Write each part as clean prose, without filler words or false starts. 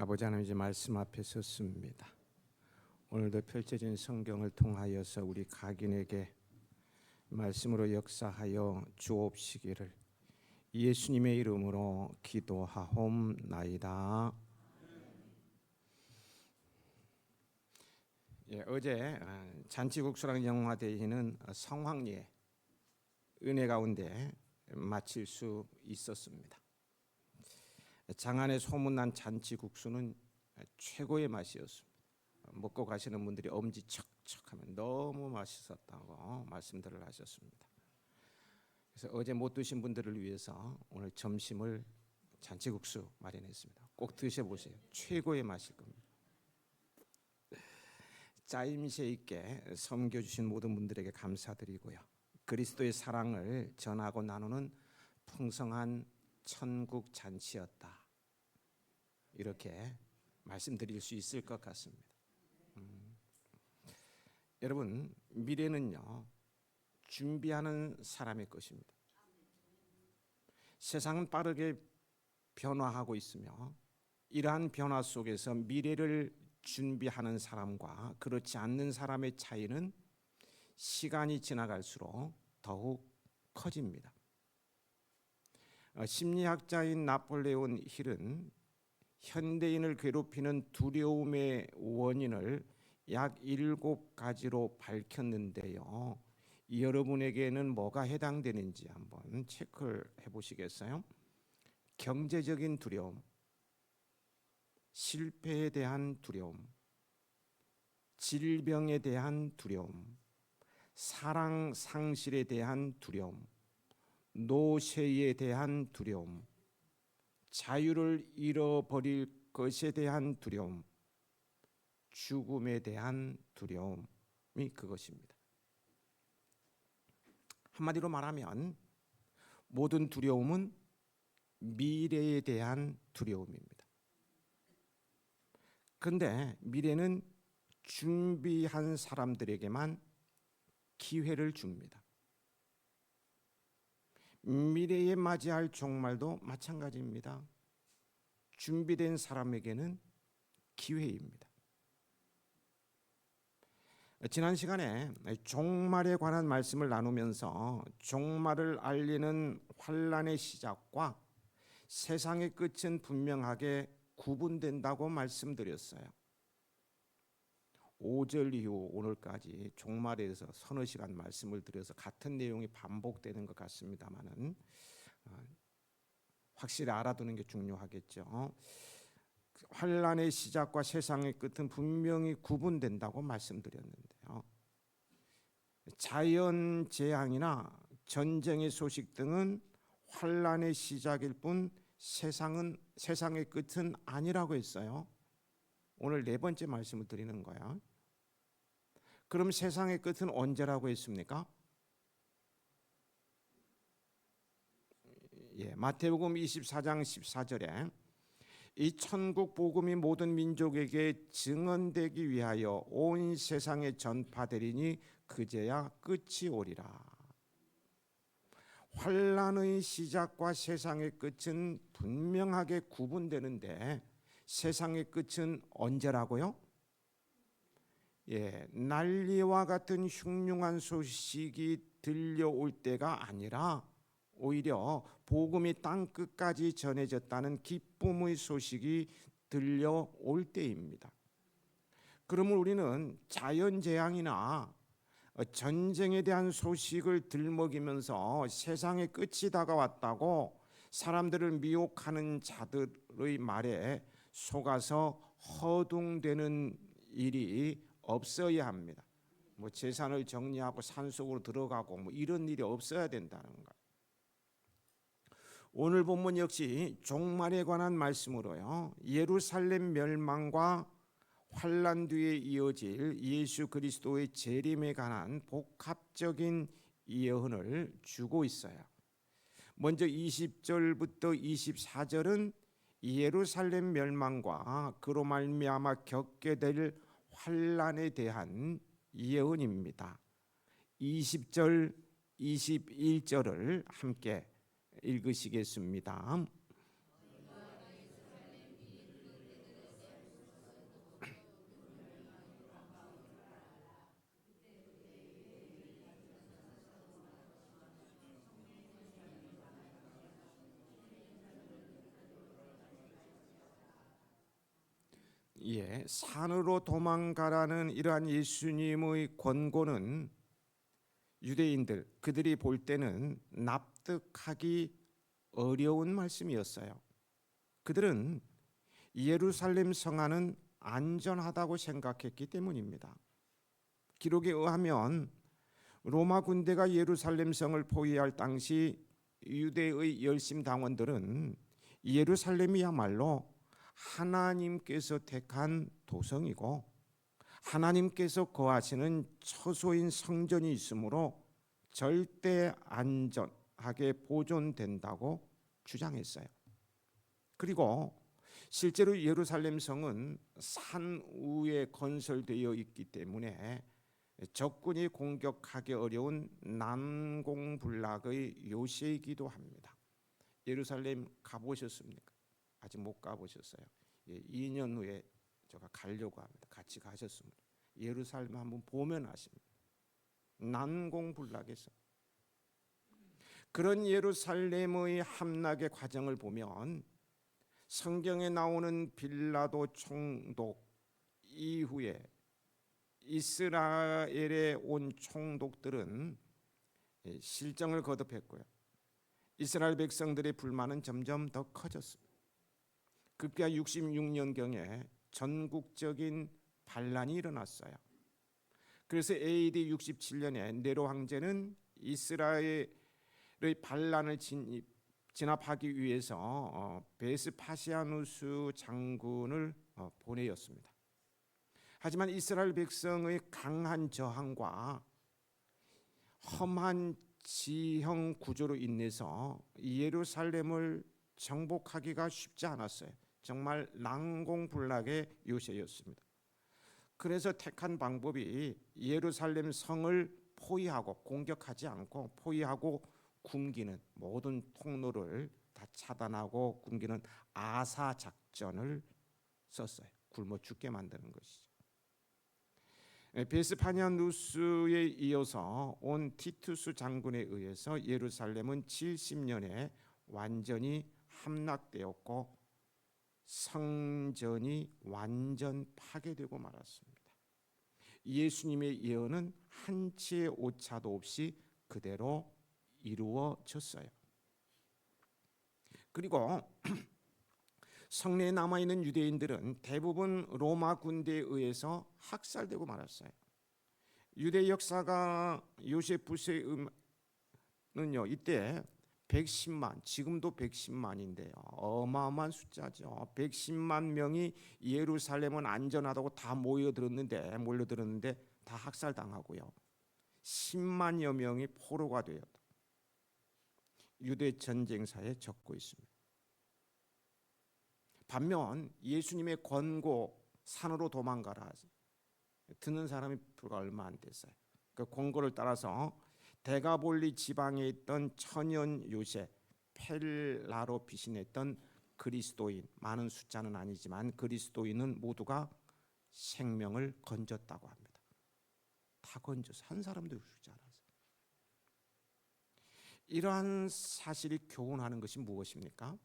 아버지 하나님, 이제 말씀 앞에 섰습니다. 오늘도 펼쳐진 성경을 통하여서 우리 각인에게 말씀으로 역사하여 주옵시기를 예수님의 이름으로 기도하옵나이다. 어제 잔치국수랑 영화대회는 성황리에 은혜 가운데 마칠 수 있었습니다. 장안에 소문난 잔치국수는 최고의 맛이었습니다. 먹고 가시는 분들이 엄지척척하면 너무 맛있었다고 말씀들을 하셨습니다. 그래서 어제 못 드신 분들을 위해서 오늘 점심을 잔치국수 마련했습니다. 꼭 드셔보세요. 최고의 맛일 겁니다. 짜임새 있게 섬겨주신 모든 분들에게 감사드리고요. 그리스도의 사랑을 전하고 나누는 풍성한 천국 잔치였다, 이렇게 말씀드릴 수 있을 것 같습니다. 여러분, 미래는요 준비하는 사람의 것입니다. 세상은 빠르게 변화하고 있으며 이러한 변화 속에서 미래를 준비하는 사람과 그렇지 않는 사람의 차이는 시간이 지나갈수록 더욱 커집니다. 심리학자인 나폴레온 힐은 현대인을 괴롭히는 두려움의 원인을 약 7가지로 밝혔는데요. 여러분에게는 뭐가 해당되는지 한번 체크를 해보시겠어요? 경제적인 두려움, 실패에 대한 두려움, 질병에 대한 두려움, 사랑 상실에 대한 두려움, 노쇠에 대한 두려움, 자유를 잃어버릴 것에 대한 두려움, 죽음에 대한 두려움이 그것입니다. 한마디로 말하면 모든 두려움은 미래에 대한 두려움입니다. 그런데 미래는 준비한 사람들에게만 기회를 줍니다. 미래에 맞이할 종말도 마찬가지입니다. 준비된 사람에게는 기회입니다. 지난 시간에 종말에 관한 말씀을 나누면서 종말을 알리는 환난의 시작과 세상의 끝은 분명하게 구분된다고 말씀드렸어요. 5절 이후 오늘까지 종말에 대해서 서너 시간 말씀을 드려서 같은 내용이 반복되는 것 같습니다만은 확실히 알아두는 게 중요하겠죠. 환난의 시작과 세상의 끝은 분명히 구분된다고 말씀드렸는데요. 자연 재앙이나 전쟁의 소식 등은 환난의 시작일 뿐 세상의 끝은 아니라고 했어요. 오늘 4번째 말씀을 드리는 거야. 그럼 세상의 끝은 언제라고 했습니까? 마태복음 24장 14절에 이 천국 복음이 모든 민족에게 증언되기 위하여 온 세상에 전파되리니 그제야 끝이 오리라. 환난의 시작과 세상의 끝은 분명하게 구분되는데 세상의 끝은 언제라고요? 난리와 같은 흉흉한 소식이 들려올 때가 아니라 오히려 복음이 땅 끝까지 전해졌다는 기쁨의 소식이 들려올 때입니다. 그러면 우리는 자연재앙이나 전쟁에 대한 소식을 들먹이면서 세상의 끝이 다가왔다고 사람들을 미혹하는 자들의 말에 속아서 허둥대는 일이 없어야 합니다. 재산을 정리하고 산속으로 들어가고 이런 일이 없어야 된다는 거예요. 오늘 본문 역시 종말에 관한 말씀으로요, 예루살렘 멸망과 환난 뒤에 이어질 예수 그리스도의 재림에 관한 복합적인 예언을 주고 있어요. 먼저 20절부터 24절은 예루살렘 멸망과 그로 말미암아 겪게 될 환난에 대한 예언입니다. 20절, 21절을 함께 읽으시겠습니다. 산으로 도망가라는 이러한 예수님의 권고는 유대인들 그들이 볼 때는 납득하기 어려운 말씀이었어요. 그들은 예루살렘 성안은 안전하다고 생각했기 때문입니다. 기록에 의하면 로마 군대가 예루살렘 성을 포위할 당시 유대의 열심 당원들은 예루살렘이야말로 하나님께서 택한 도성이고 하나님께서 거하시는 처소인 성전이 있으므로 절대 안전하게 보존된다고 주장했어요. 그리고 실제로 예루살렘 성은 산 위에 건설되어 있기 때문에 적군이 공격하기 어려운 난공불락의 요새이기도 합니다. 예루살렘 가보셨습니까? 아직 못 가보셨어요. 2년 후에 제가 가려고 합니다. 같이 가셨습니다. 예루살렘 한번 보면 아십니다. 난공불락에서 그런 예루살렘의 함락의 과정을 보면 성경에 나오는 빌라도 총독 이후에 이스라엘에 온 총독들은 실정을 거듭했고요. 이스라엘 백성들의 불만은 점점 더 커졌습니다. 급기야 66년경에 전국적인 반란이 일어났어요. 그래서 AD 67년에 네로 황제는 이스라엘의 반란을 진압하기 위해서 베스파시아누스 장군을 보내었습니다. 하지만 이스라엘 백성의 강한 저항과 험한 지형 구조로 인해서 예루살렘을 정복하기가 쉽지 않았어요. 정말 난공불락의 요새였습니다. 그래서 택한 방법이 예루살렘 성을 포위하고 공격하지 않고 포위하고 굶기는 모든 통로를 다 차단하고 굶기는 아사 작전을 썼어요. 굶어 죽게 만드는 것이죠. 베스파니아누스에 이어서 온 티투스 장군에 의해서 예루살렘은 70년에 완전히 함락되었고 성전이 완전 파괴되고 말았습니다. 예수님의 예언은 한치의 오차도 없이 그대로 이루어졌어요. 그리고 성내에 남아있는 유대인들은 대부분 로마 군대에 의해서 학살되고 말았어요. 유대 역사가 요세푸스는요 이때 110만, 지금도 110만인데요. 어마어마한 숫자죠. 110만 명이 예루살렘은 안전하다고 다 몰려들었는데 다 학살당하고요. 10만여 명이 포로가 되었다. 유대 전쟁사에 적고 있습니다. 반면 예수님의 권고 산으로 도망가라 듣는 사람이 불과 얼마 안 됐어요. 그 권고를 따라서 데가볼리 지방에 있던 천연 요새 펠라로 피신했던 그리스도인, 많은 숫자는 아니지만 그리스도인은 모두가 생명을 건졌다고 합니다. 다 건져서 한 사람도 죽지 않았어요. 이러한 사실이 교훈하는 것이 무엇입니까?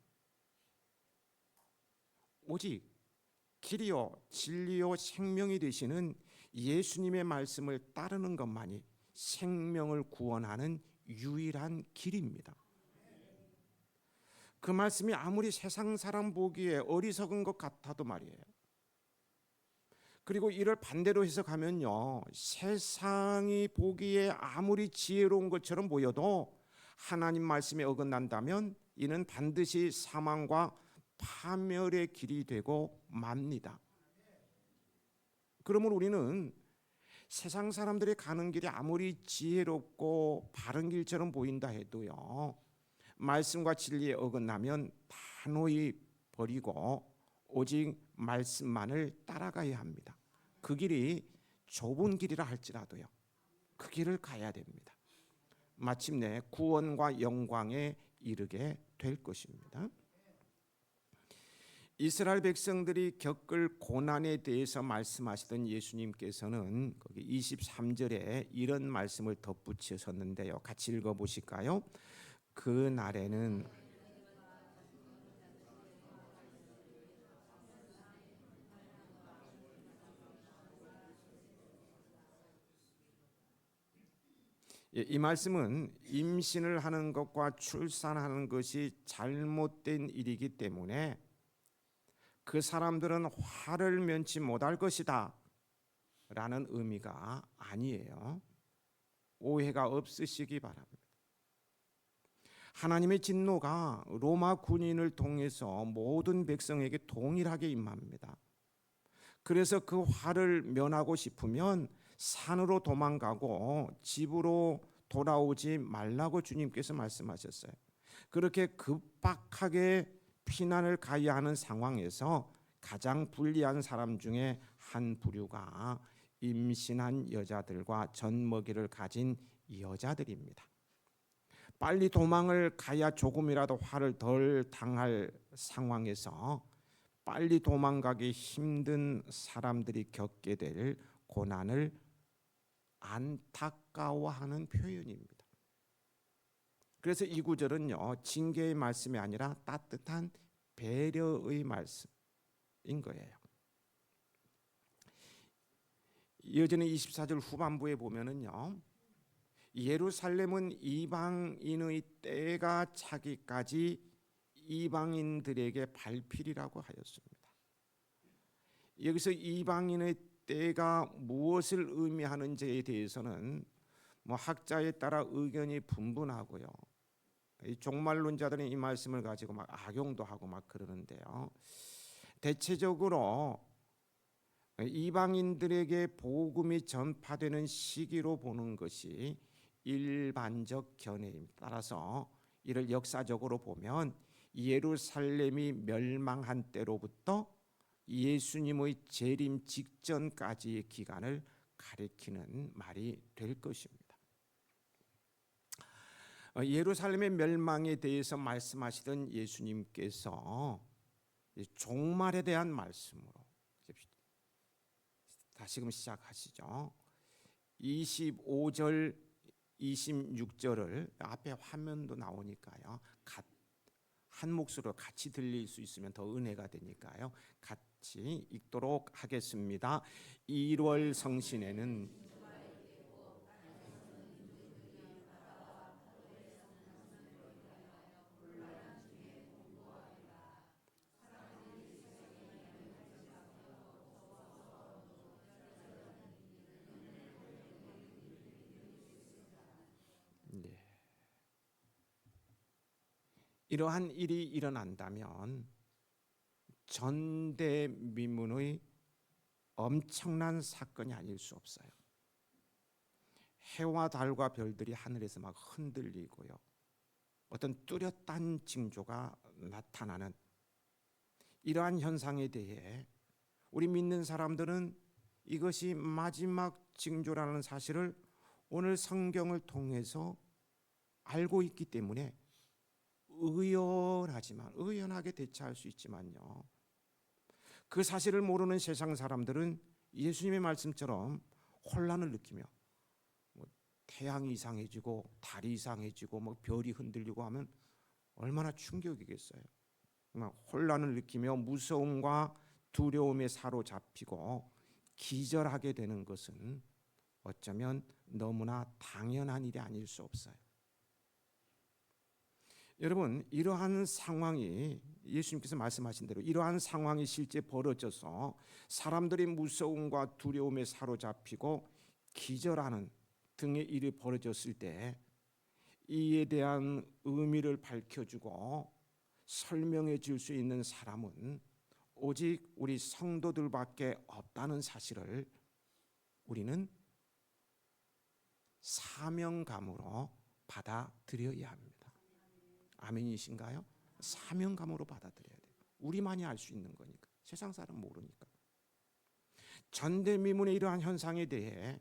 오직 길이요 진리요 생명이 되시는 예수님의 말씀을 따르는 것만이 생명을 구원하는 유일한 길입니다. 그 말씀이 아무리 세상 사람 보기에 어리석은 것 같아도 말이에요. 그리고 이를 반대로 해석하면요, 세상이 보기에 아무리 지혜로운 것처럼 보여도 하나님 말씀에 어긋난다면 이는 반드시 사망과 파멸의 길이 되고 맙니다. 그러므로 우리는 세상 사람들이 가는 길이 아무리 지혜롭고 바른 길처럼 보인다 해도요, 말씀과 진리에 어긋나면 단호히 버리고 오직 말씀만을 따라가야 합니다. 그 길이 좁은 길이라 할지라도요, 그 길을 가야 됩니다. 마침내 구원과 영광에 이르게 될 것입니다. 이스라엘 백성들이 겪을 고난에 대해서 말씀하시던 예수님께서는 거기 23절에 이런 말씀을 덧붙이셨는데요. 같이 읽어보실까요? 그 날에는 이 말씀은 임신을 하는 것과 출산하는 것이 잘못된 일이기 때문에 그 사람들은 화를 면치 못할 것이다 라는 의미가 아니에요. 오해가 없으시기 바랍니다. 하나님의 진노가 로마 군인을 통해서 모든 백성에게 동일하게 임합니다. 그래서 그 화를 면하고 싶으면 산으로 도망가고 집으로 돌아오지 말라고 주님께서 말씀하셨어요. 그렇게 급박하게 피난을 가야 하는 상황에서 가장 불리한 사람 중에 한 부류가 임신한 여자들과 젖먹이를 가진 여자들입니다. 빨리 도망을 가야 조금이라도 화를 덜 당할 상황에서 빨리 도망가기 힘든 사람들이 겪게 될 고난을 안타까워하는 표현입니다. 그래서 이 구절은요, 징계의 말씀이 아니라 따뜻한 배려의 말씀인 거예요. 이어지는 24절 후반부에 보면은요, 예루살렘은 이방인의 때가 차기까지 이방인들에게 발필이라고 하였습니다. 여기서 이방인의 때가 무엇을 의미하는지에 대해서는 학자에 따라 의견이 분분하고요. 이 종말론자들은 이 말씀을 가지고 막 악용도 하고 막 그러는데요. 대체적으로 이방인들에게 복음이 전파되는 시기로 보는 것이 일반적 견해입니다. 따라서 이를 역사적으로 보면 예루살렘이 멸망한 때로부터 예수님의 재림 직전까지의 기간을 가리키는 말이 될 것입니다. 예루살렘의 멸망에 대해서 말씀하시던 예수님께서 종말에 대한 말씀으로 다시금 시작하시죠. 25절 26절을 앞에 화면도 나오니까요, 한 목소리로 같이 들릴 수 있으면 더 은혜가 되니까요, 같이 읽도록 하겠습니다. 1월 성신에는 이러한 일이 일어난다면 전대미문의 엄청난 사건이 아닐 수 없어요. 해와 달과 별들이 하늘에서 막 흔들리고요, 어떤 뚜렷한 징조가 나타나는 이러한 현상에 대해 우리 믿는 사람들은 이것이 마지막 징조라는 사실을 오늘 성경을 통해서 알고 있기 때문에 의연하게 대처할 수 있지만요, 그 사실을 모르는 세상 사람들은 예수님의 말씀처럼 혼란을 느끼며 태양이 이상해지고 달이 이상해지고 별이 흔들리고 하면 얼마나 충격이겠어요. 혼란을 느끼며 무서움과 두려움에 사로잡히고 기절하게 되는 것은 어쩌면 너무나 당연한 일이 아닐 수 없어요. 여러분, 이러한 상황이 예수님께서 말씀하신 대로 이러한 상황이 실제 벌어져서 사람들이 무서움과 두려움에 사로잡히고 기절하는 등의 일이 벌어졌을 때 이에 대한 의미를 밝혀주고 설명해 줄 수 있는 사람은 오직 우리 성도들밖에 없다는 사실을 우리는 사명감으로 받아들여야 합니다. 아멘이신가요? 사명감으로 받아들여야 돼요. 우리만이 알 수 있는 거니까, 세상 사람 모르니까. 전대미문의 이러한 현상에 대해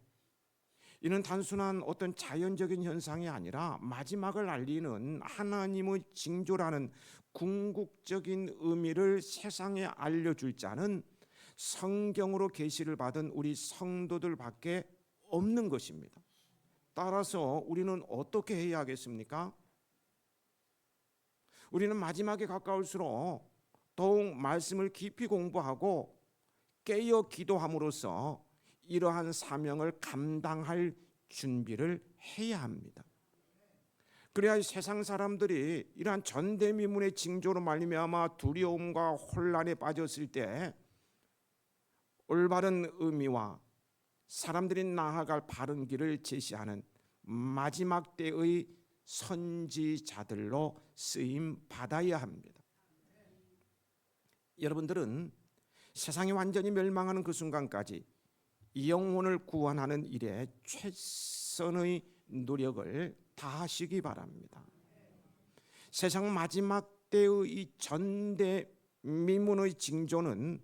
이는 단순한 어떤 자연적인 현상이 아니라 마지막을 알리는 하나님의 징조라는 궁극적인 의미를 세상에 알려줄 자는 성경으로 계시를 받은 우리 성도들밖에 없는 것입니다. 따라서 우리는 어떻게 해야 하겠습니까? 우리는 마지막에 가까울수록 더욱 말씀을 깊이 공부하고 깨어 기도함으로써 이러한 사명을 감당할 준비를 해야 합니다. 그래야 세상 사람들이 이러한 전대미문의 징조로 말미암아 두려움과 혼란에 빠졌을 때 올바른 의미와 사람들이 나아갈 바른 길을 제시하는 마지막 때의 선지자들로 쓰임 받아야 합니다. 여러분들은 세상이 완전히 멸망하는 그 순간까지 영혼을 구원하는 일에 최선의 노력을 다하시기 바랍니다. 세상 마지막 때의 이 전대미문의 징조는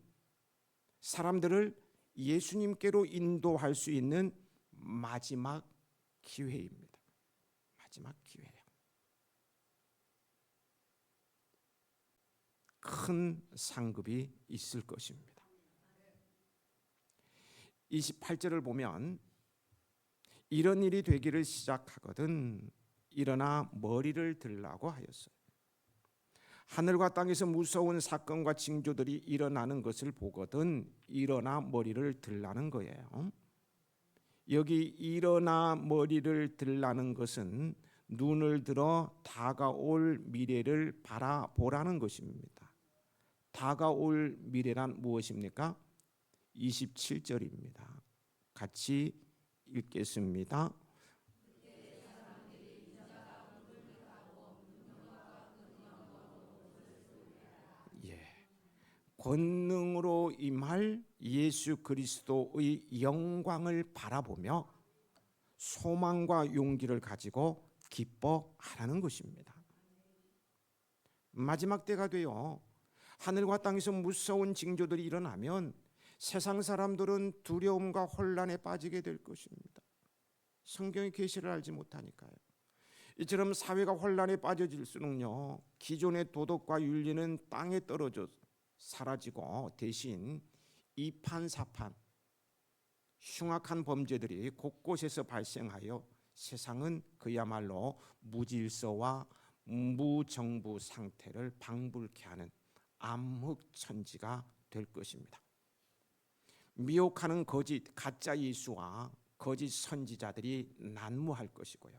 사람들을 예수님께로 인도할 수 있는 마지막 기회입니다. 마지막 기회예요. 큰 상급이 있을 것입니다. 28절을 보면 이런 일이 되기를 시작하거든 일어나 머리를 들라고 하였어요. 하늘과 땅에서 무서운 사건과 징조들이 일어나는 것을 보거든 일어나 머리를 들라는 거예요. 여기 일어나 머리를 들라는 것은 눈을 들어 다가올 미래를 바라보라는 것입니다. 다가올 미래란 무엇입니까? 27절입니다. 같이 읽겠습니다. 권능으로 임할 예수 그리스도의 영광을 바라보며 소망과 용기를 가지고 기뻐하라는 것입니다. 마지막 때가 되어 하늘과 땅에서 무서운 징조들이 일어나면 세상 사람들은 두려움과 혼란에 빠지게 될 것입니다. 성경의 계시를 알지 못하니까요. 이처럼 사회가 혼란에 빠져질수록요, 기존의 도덕과 윤리는 땅에 떨어져 사라지고 대신 이판사판 흉악한 범죄들이 곳곳에서 발생하여 세상은 그야말로 무질서와 무정부 상태를 방불케 하는 암흑천지가 될 것입니다. 미혹하는 거짓 가짜 예수와 거짓 선지자들이 난무할 것이고요.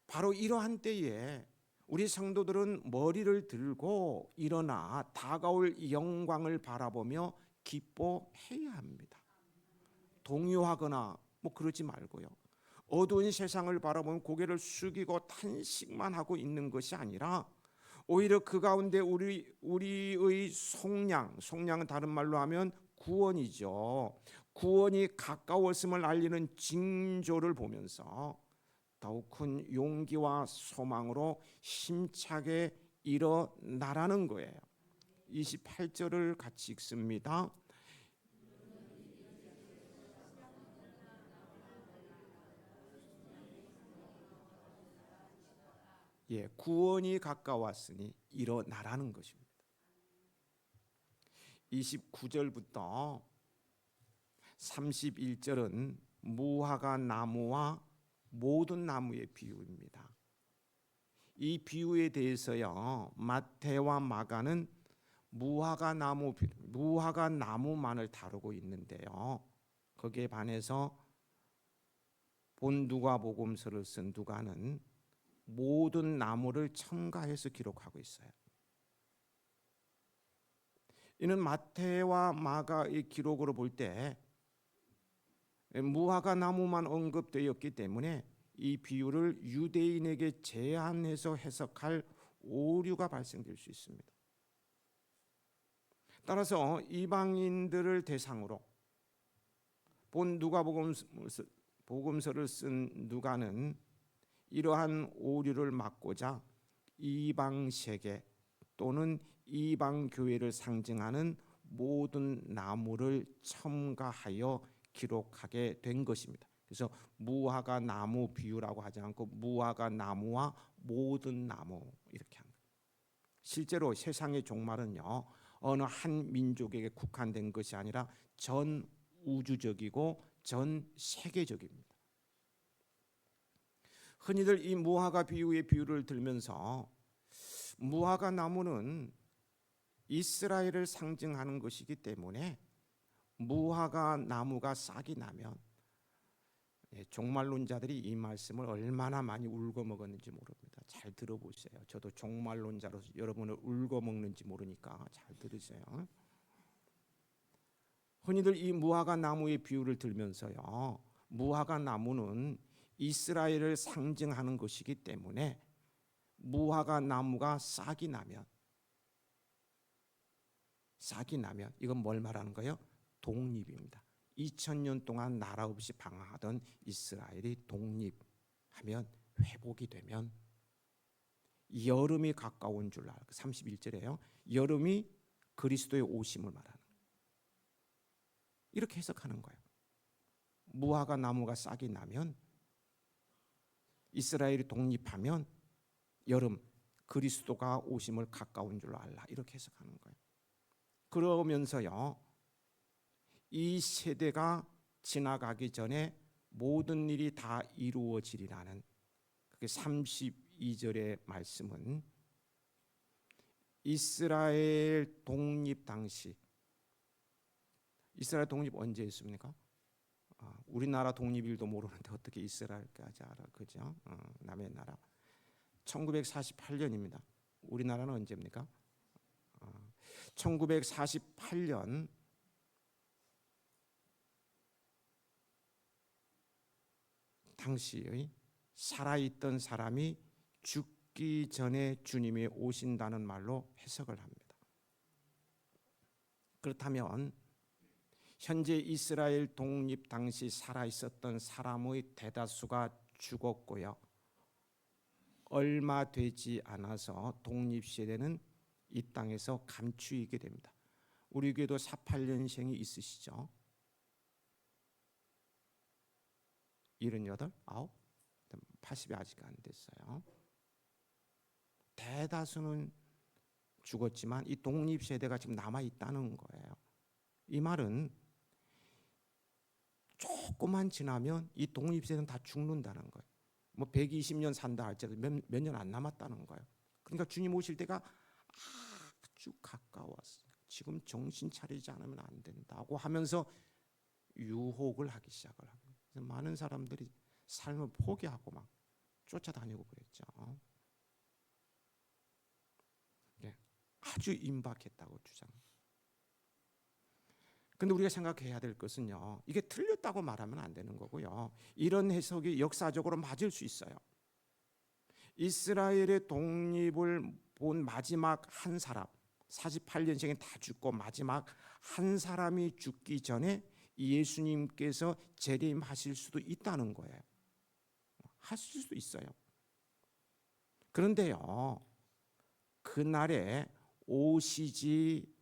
바로 이러한 때에 우리 성도들은 머리를 들고 일어나 다가올 영광을 바라보며 기뻐해야 합니다. 동요하거나 그러지 말고요. 어두운 세상을 바라보면 고개를 숙이고 탄식만 하고 있는 것이 아니라 오히려 그 가운데 우리의 속량은 다른 말로 하면 구원이죠. 구원이 가까웠음을 알리는 징조를 보면서 더욱 큰 용기와 소망으로 힘차게 일어나라는 거예요. 28절을 같이 읽습니다. 구원이 가까웠으니 일어나라는 것입니다. 29절부터 31절은 무화과 나무와 모든 나무의 비유입니다. 이 비유에 대해서요, 마태와 마가는 무화과 나무만을 다루고 있는데요. 거기에 반해서 본 누가복음서를 쓴 누가는 모든 나무를 첨가해서 기록하고 있어요. 이는 마태와 마가의 기록으로 볼 때 무화과 나무만 언급되었기 때문에 이 비유를 유대인에게 제한해서 해석할 오류가 발생될 수 있습니다. 따라서 이방인들을 대상으로 본 누가복음서를 쓴 누가는 이러한 오류를 막고자 이방 세계 또는 이방 교회를 상징하는 모든 나무를 첨가하여 기록하게 된 것입니다. 그래서 무화과 나무 비유라고 하지 않고 무화과 나무와 모든 나무 이렇게 합니다. 실제로 세상의 종말은요, 어느 한 민족에게 국한된 것이 아니라 전 우주적이고 전 세계적입니다. 흔히들 이 무화과 비유의 비유를 들면서 무화과 나무는 이스라엘을 상징하는 것이기 때문에 무화과 나무가 싹이 나면 종말론자들이 이 말씀을 얼마나 많이 울고 먹었는지 모릅니다. 잘 들어보세요. 저도 종말론자로서 여러분을 울고 먹는지 모르니까 잘 들으세요. 흔히들 이 무화과 나무의 비유를 들면서요, 무화과 나무는 이스라엘을 상징하는 것이기 때문에 무화과 나무가 싹이 나면 이건 뭘 말하는 거예요? 독립입니다. 2000년 동안 나라 없이 방황하던 이스라엘이 독립하면, 회복이 되면 여름이 가까운 줄 알고, 31절에요. 여름이 그리스도의 오심을 말하는, 이렇게 해석하는 거예요. 무화과 나무가 싹이 나면, 이스라엘이 독립하면 여름, 그리스도가 오심을 가까운 줄 알라, 이렇게 해석하는 거예요. 그러면서요, 이 세대가 지나가기 전에 모든 일이 다 이루어지리라는, 그게 32절의 말씀은 이스라엘 독립 당시, 이스라엘 독립 언제 했습니까? 우리나라 독립일도 모르는데 어떻게 이스라엘까지 알아, 그죠? 남의 나라 1948년입니다. 우리나라는 언제입니까? 1948년 당시의 살아있던 사람이 죽기 전에 주님이 오신다는 말로 해석을 합니다. 그렇다면 현재 이스라엘 독립 당시 살아있었던 사람의 대다수가 죽었고요, 얼마 되지 않아서 독립시대는 이 땅에서 감추이게 됩니다. 우리 교회도 48년생이 있으시죠? 78? 9? 80이 아직 안 됐어요. 대다수는 죽었지만 이 독립세대가 지금 남아있다는 거예요. 이 말은 조금만 지나면 이 독립세대는 다 죽는다는 거예요. 뭐 120년 산다 할지라도 몇 년 안 남았다는 거예요. 그러니까 주님 오실 때가 아주 가까웠어요. 지금 정신 차리지 않으면 안 된다고 하면서 유혹을 하기 시작을 합니다. 그래서 많은 사람들이 삶을 포기하고 막 쫓아다니고 그랬죠. 아주 임박했다고 주장합니다. 근데 우리가 생각해야 될 것은요, 이게 틀렸다고 말하면 안 되는 거고요, 이런 해석이 역사적으로 맞을 수 있어요. 이스라엘의 독립을 본 마지막 한 사람, 48년생이 다 죽고 마지막 한 사람이 죽기 전에 예수님께서 재림하실 수도 있다는 거예요. 하실 수도 있어요. 그런데요, 그날에 오시지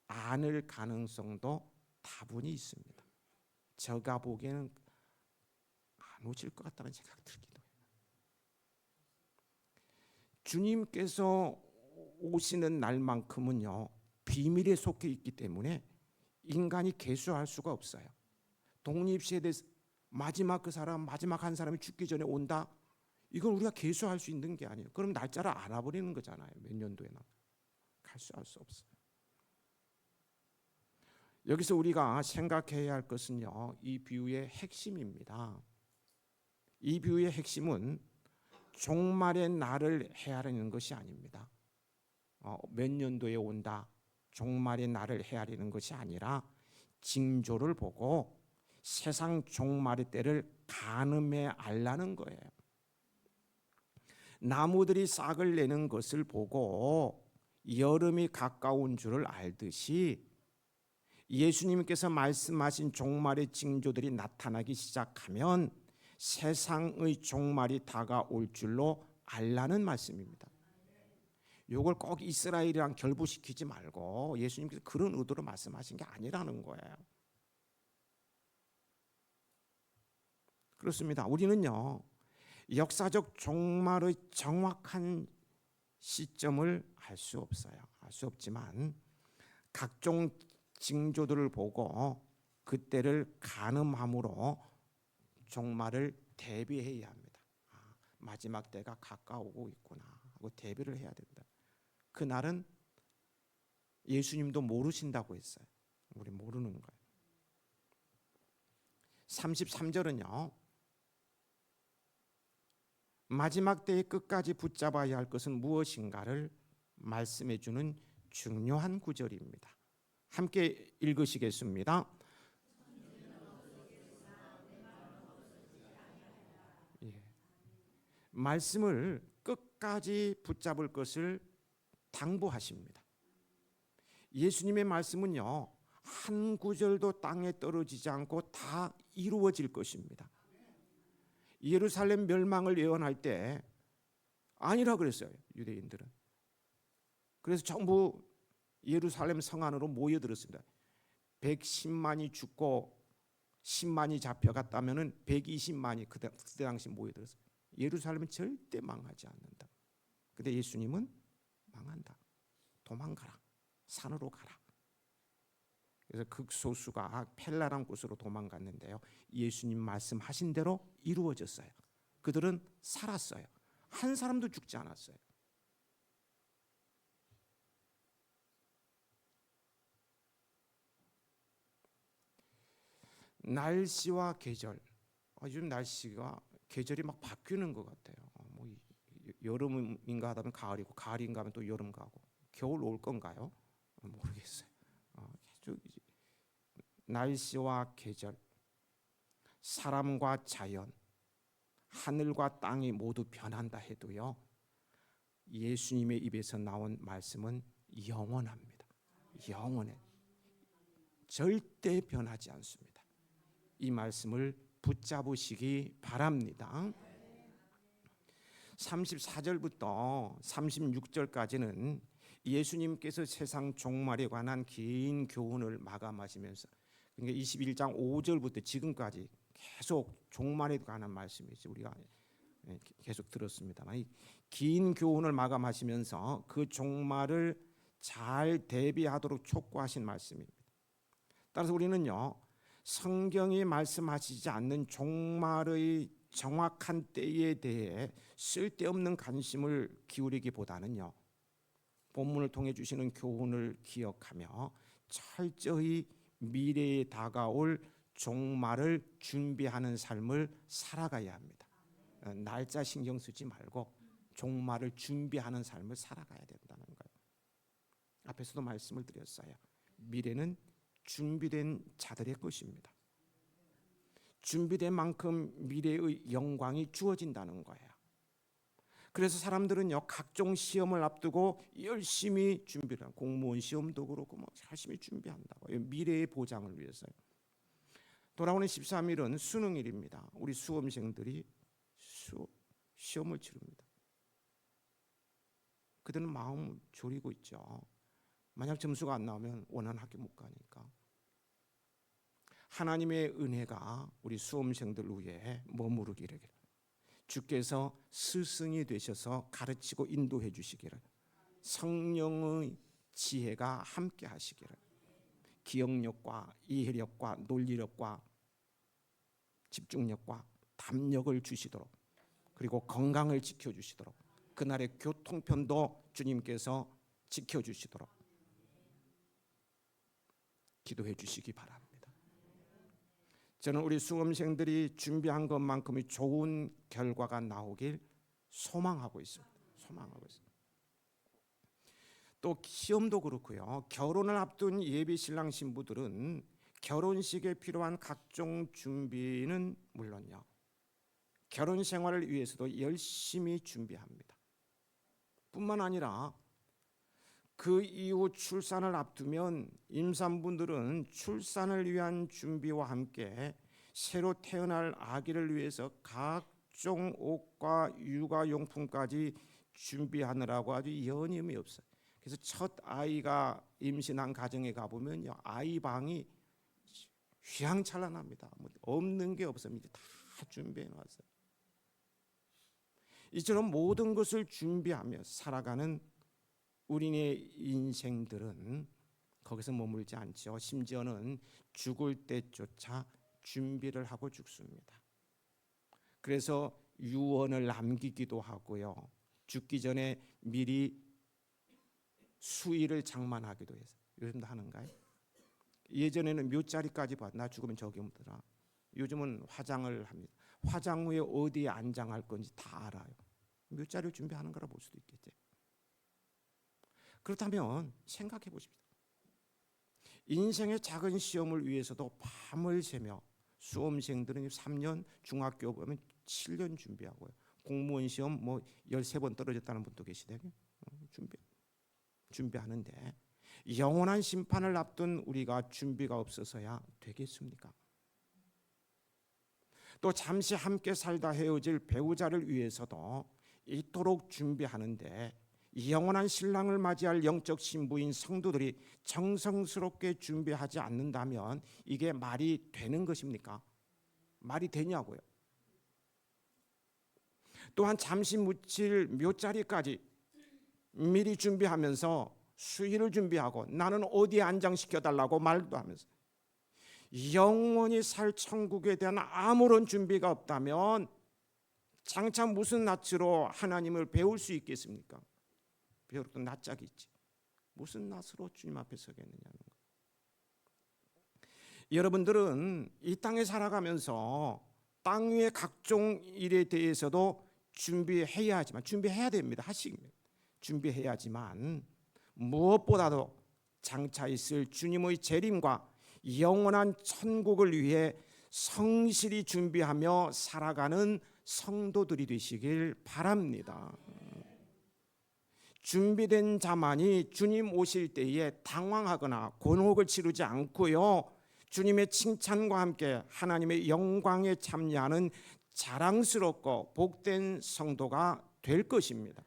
않을 가능성도 다분히 있습니다. 제가 보기에는 안 오실 것 같다는 생각 들기도 해요. 주님께서 오시는 날만큼은요, 비밀에 속해 있기 때문에 인간이 계수할 수가 없어요. 독립시대 마지막 그 사람, 마지막 한 사람이 죽기 전에 온다, 이건 우리가 계수할 수 있는 게 아니에요. 그럼 날짜를 알아버리는 거잖아요. 몇 년도에나 갈수할 수 없어요. 여기서 우리가 생각해야 할 것은요, 이 비유의 핵심입니다. 이 비유의 핵심은 종말의 날을 헤아리는 것이 아닙니다. 몇 년도에 온다, 종말의 날을 헤아리는 것이 아니라 징조를 보고 세상 종말의 때를 가늠해 알라는 거예요. 나무들이 싹을 내는 것을 보고 여름이 가까운 줄을 알듯이 예수님께서 말씀하신 종말의 징조들이 나타나기 시작하면 세상의 종말이 다가올 줄로 알라는 말씀입니다. 이걸 꼭 이스라엘이랑 결부시키지 말고 예수님께서 그런 의도로 말씀하신 게 아니라는 거예요. 그렇습니다. 우리는요, 역사적 종말의 정확한 시점을 알 수 없어요. 알 수 없지만 각종 징조들을 보고 그때를 가늠함으로 종말을 대비해야 합니다. 마지막 때가 가까우고 있구나 하고 대비를 해야 된다. 그날은 예수님도 모르신다고 했어요. 우리 모르는 거예요. 33절은요, 마지막 때에 끝까지 붙잡아야 할 것은 무엇인가를 말씀해 주는 중요한 구절입니다. 함께 읽으시겠습니다. 예. 말씀을 끝까지 붙잡을 것을 당부하십니다. 예수님의 말씀은요, 한 구절도 땅에 떨어지지 않고 다 이루어질 것입니다. 예루살렘 멸망을 예언할 때 아니라 그랬어요, 유대인들은. 그래서 전부 예루살렘 성 안으로 모여들었습니다. 110만이 죽고 10만이 잡혀갔다면 120만이 그때 당시 모여들었어요. 예루살렘은 절대 망하지 않는다. 근데 예수님은 망한다. 도망가라. 산으로 가라. 그래서 극소수가 펠라람 곳으로 도망갔는데요, 예수님 말씀하신 대로 이루어졌어요. 그들은 살았어요. 한 사람도 죽지 않았어요. 날씨와 계절, 요즘 날씨가 계절이 막 바뀌는 것 같아요. 뭐 여름인가 하다면 가을이고, 가을인가 하면 또 여름 가고, 겨울 올 건가요? 모르겠어요. 날씨와 계절, 사람과 자연, 하늘과 땅이 모두 변한다 해도요, 예수님의 입에서 나온 말씀은 영원합니다. 영원해. 절대 변하지 않습니다. 이 말씀을 붙잡으시기 바랍니다. 34절부터 36절까지는 예수님께서 세상 종말에 관한 긴 교훈을 마감하시면서, 그러니까 21장 5절부터 지금까지 계속 종말에 관한 말씀이죠. 우리가 계속 들었습니다만, 이 긴 교훈을 마감하시면서 그 종말을 잘 대비하도록 촉구하신 말씀입니다. 따라서 우리는요, 성경이 말씀하시지 않는 종말의 정확한 때에 대해 쓸데없는 관심을 기울이기보다는요, 본문을 통해 주시는 교훈을 기억하며 철저히 미래에 다가올 종말을 준비하는 삶을 살아가야 합니다. 날짜 신경 쓰지 말고 종말을 준비하는 삶을 살아가야 된다는 거예요. 앞에서도 말씀을 드렸어요. 미래는 준비된 자들의 것입니다. 준비된 만큼 미래의 영광이 주어진다는 거예요. 그래서 사람들은요, 각종 시험을 앞두고 열심히 준비를 하고, 공무원 시험도 그렇고 뭐 열심히 준비한다고. 미래의 보장을 위해서요. 돌아오는 13일은 수능일입니다. 우리 수험생들이 시험을 치릅니다. 그들은 마음을 졸이고 있죠. 만약 점수가 안 나오면 원하는 학교 못 가니까. 하나님의 은혜가 우리 수험생들 위에 머무르기를, 주께서 스승이 되셔서 가르치고 인도해 주시기를, 성령의 지혜가 함께 하시기를, 기억력과 이해력과 논리력과 집중력과 담력을 주시도록, 그리고 건강을 지켜주시도록, 그날의 교통편도 주님께서 지켜주시도록 기도해 주시기 바랍니다. 저는 우리 수험생들이 준비한 것만큼의 좋은 결과가 나오길 소망하고 있습니다. 소망하고 있습니다. 또 시험도 그렇고요. 결혼을 앞둔 예비 신랑 신부들은 결혼식에 필요한 각종 준비는 물론요, 결혼 생활을 위해서도 열심히 준비합니다. 뿐만 아니라 그 이후 출산을 앞두면 임산부들은 출산을 위한 준비와 함께 새로 태어날 아기를 위해서 각종 옷과 육아용품까지 준비하느라고 아주 여념이 없어요. 그래서 첫 아이가 임신한 가정에 가보면요, 아이 방이 휘황찬란합니다. 없는 게 없습니다. 다 준비해 놨어요. 이처럼 모든 것을 준비하며 살아가는 우리의 인생들은 거기서 머물지 않죠. 심지어는 죽을 때조차 준비를 하고 죽습니다. 그래서 유언을 남기기도 하고요, 죽기 전에 미리 수의를 장만하기도 해서, 요즘도 하는가요? 예전에는 몇 자리까지 봐. 나 죽으면 저기 묻더라. 요즘은 화장을 합니다. 화장 후에 어디에 안장할 건지 다 알아요. 묘자를 준비하는 거라 볼 수도 있겠죠. 그렇다면 생각해 보십시오. 인생의 작은 시험을 위해서도 밤을 새며, 수험생들은 3년, 중학교 보면 7년 준비하고요. 공무원 시험 뭐 13번 떨어졌다는 분도 계시대요. 준비하는데 영원한 심판을 앞둔 우리가 준비가 없어서야 되겠습니까? 또 잠시 함께 살다 헤어질 배우자를 위해서도 이토록 준비하는데 영원한 신랑을 맞이할 영적 신부인 성도들이 정성스럽게 준비하지 않는다면 이게 말이 되는 것입니까? 말이 되냐고요. 또한 잠시 묻힐 묘자리까지 미리 준비하면서 수의를 준비하고 나는 어디에 안장시켜달라고 말도 하면서 영원히 살 천국에 대한 아무런 준비가 없다면 장차 무슨 낯으로 하나님을 배울 수 있겠습니까? 배우도 낯짝이 있지. 무슨 낯으로 주님 앞에 서겠느냐는 거. 여러분들은 이 땅에 살아가면서 땅 위의 각종 일에 대해서도 준비해야 하지만, 준비해야 됩니다. 하십니다. 준비해야지만 무엇보다도 장차 있을 주님의 재림과 영원한 천국을 위해 성실히 준비하며 살아가는 성도들이 되시길 바랍니다. 준비된 자만이 주님 오실 때에 당황하거나 곤혹을 치르지 않고요, 주님의 칭찬과 함께 하나님의 영광에 참여하는 자랑스럽고 복된 성도가 될 것입니다.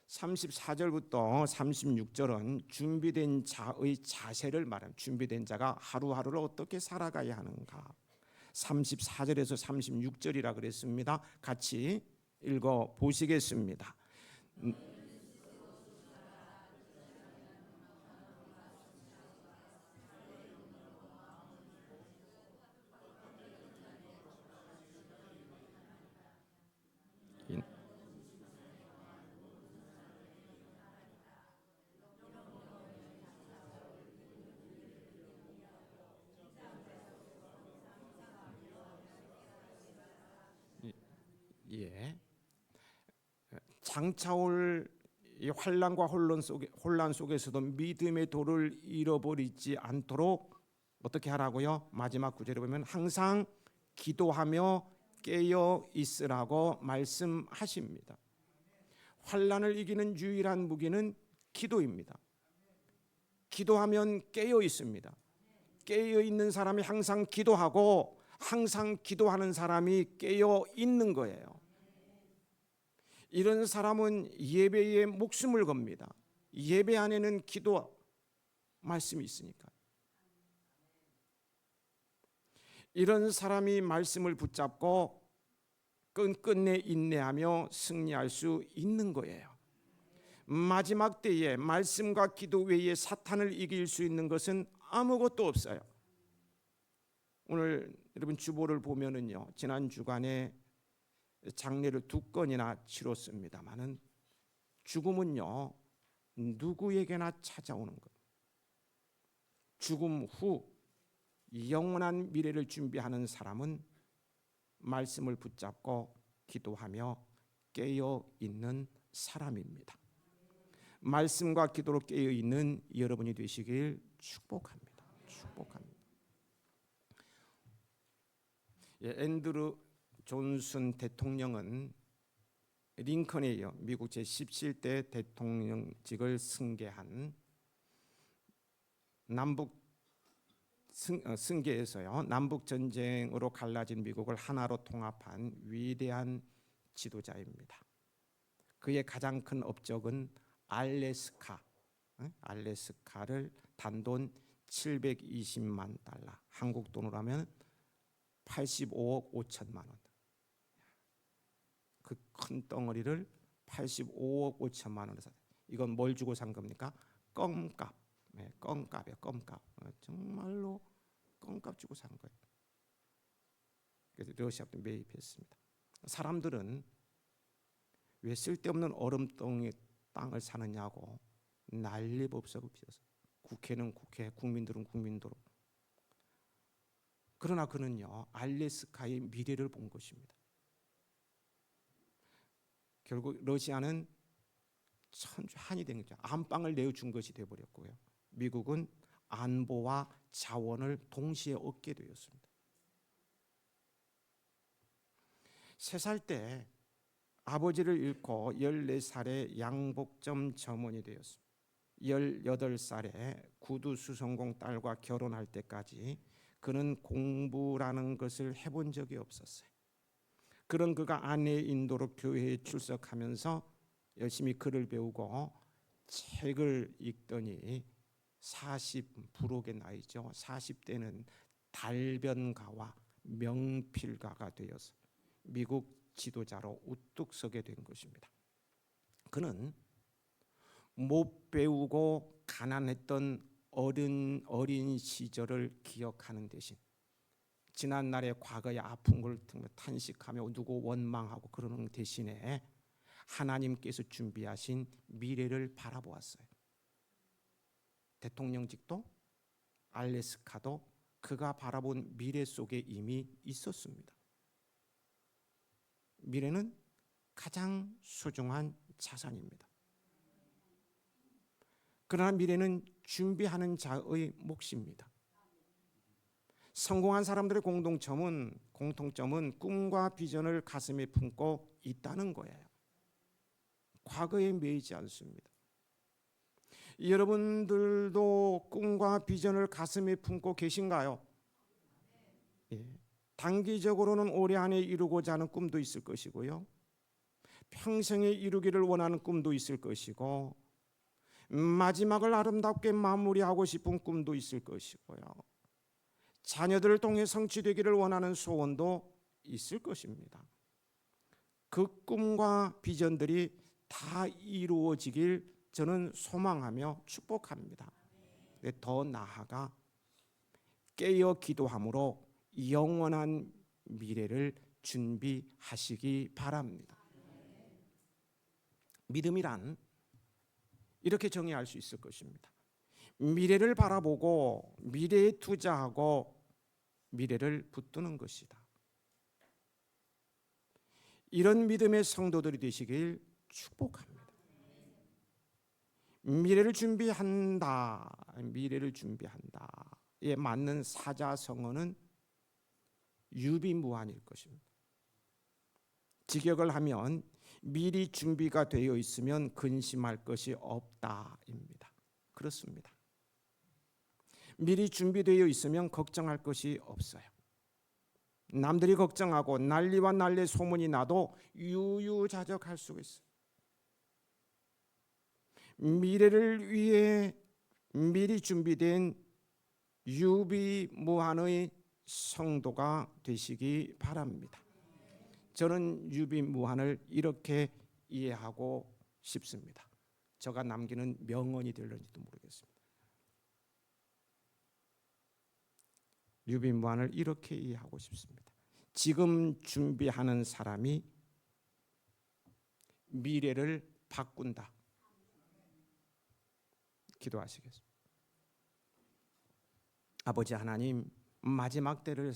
34절부터 36절은 준비된 자의 자세를 말합니다. 준비된 자가 하루하루를 어떻게 살아가야 하는가. 34절에서 36절이라 그랬습니다. 같이 읽어 보시겠습니다. 예. 장차 올 이 환난과 혼란 속에서도 믿음의 도를 잃어버리지 않도록 어떻게 하라고요? 마지막 구절에 보면 항상 기도하며 깨어 있으라고 말씀하십니다. 환난을 이기는 유일한 무기는 기도입니다. 기도하면 깨어 있습니다. 깨어 있는 사람이 항상 기도하고 항상 기도하는 사람이 깨어 있는 거예요. 이런 사람은 예배에 목숨을 겁니다. 예배 안에는 기도 말씀이 있으니까. 이런 사람이 말씀을 붙잡고 끝끝내 인내하며 승리할 수 있는 거예요. 마지막 때에 말씀과 기도 외에 사탄을 이길 수 있는 것은 아무것도 없어요. 오늘 여러분 주보를 보면은요, 지난 주간에 장례를 2건이나 치렀습니다마는 죽음은요 누구에게나 찾아오는 거예요. 죽음 후 영원한 미래를 준비하는 사람은 말씀을 붙잡고 기도하며 깨어 있는 사람입니다. 말씀과 기도로 깨어 있는 여러분이 되시길 축복합니다. 축복합니다. 앤드루 존슨 대통령은 링컨에 이어 미국 제17대 대통령직을 승계한 남북 승계에서요, 남북 전쟁으로 갈라진 미국을 하나로 통합한 위대한 지도자입니다. 그의 가장 큰 업적은 알래스카를 단돈 720만 달러, 한국 돈으로 하면 85억 5천만 원. 그 큰 덩어리를 85억 5천만 원에 사. 이건 뭘 주고 산 겁니까? 껌값. 네, 껌값이에요. 껌값. 정말로 껌값 주고 산 거예요. 그래서 러시아도 매입했습니다. 사람들은 왜 쓸데없는 얼음덩이 땅을 사느냐고 난리법석을 피워서 국회는 국회, 국민들은 국민도로. 그러나 그는요, 알래스카의 미래를 본 것입니다. 결국 러시아는 천주한이 된 거죠. 안방을 내어준 것이 되어버렸고요. 미국은 안보와 자원을 동시에 얻게 되었습니다. 3살 때 아버지를 잃고 14살에 양복점 점원이 되었습니다. 18살에 구두 수성공 딸과 결혼할 때까지 그는 공부라는 것을 해본 적이 없었어요. 그런 그가 아내의 인도로 교회에 출석하면서 열심히 글을 배우고 책을 읽더니 40 불혹의 나이죠. 40대는 달변가와 명필가가 되어서 미국 지도자로 우뚝 서게 된 것입니다. 그는 못 배우고 가난했던 어린 시절을 기억하는 대신 지난날의 과거의 아픈 걸 탄식하며 누구 원망하고 그러는 대신에 하나님께서 준비하신 미래를 바라보았어요. 대통령직도 알래스카도 그가 바라본 미래 속에 이미 있었습니다. 미래는 가장 소중한 자산입니다. 그러나 미래는 준비하는 자의 몫입니다. 성공한 사람들의 공통점은 꿈과 비전을 가슴에 품고 있다는 거예요. 과거에 매이지 않습니다. 여러분들도 꿈과 비전을 가슴에 품고 계신가요? 예. 단기적으로는 올해 안에 이루고자 하는 꿈도 있을 것이고요. 평생에 이루기를 원하는 꿈도 있을 것이고, 마지막을 아름답게 마무리하고 싶은 꿈도 있을 것이고요. 자녀들을 통해 성취되기를 원하는 소원도 있을 것입니다. 그 꿈과 비전들이 다 이루어지길 저는 소망하며 축복합니다. 더 나아가 깨어 기도함으로 영원한 미래를 준비하시기 바랍니다. 믿음이란 이렇게 정의할 수 있을 것입니다. 미래를 바라보고 미래에 투자하고 미래를 붙드는 것이다. 이런 믿음의 성도들이 되시길 축복합니다. 미래를 준비한다. 에 맞는 사자성어는 유비무환일 것입니다. 직역을 하면 미리 준비가 되어 있으면 근심할 것이 없다입니다. 그렇습니다. 미리 준비되어 있으면 걱정할 것이 없어요. 남들이 걱정하고 난리와 난리의 소문이 나도 유유자적할 수 있어요. 미래를 위해 미리 준비된 유비무환의 성도가 되시기 바랍니다. 저는 유비무환을 이렇게 이해하고 싶습니다. 제가 남기는 명언이 될런지도 모르겠습니다. 유비무환을 이렇게 이해하고 싶습니다. 지금 준비하는 사람이 미래를 바꾼다. 기도하시겠습니다. 아버지 하나님, 마지막 때를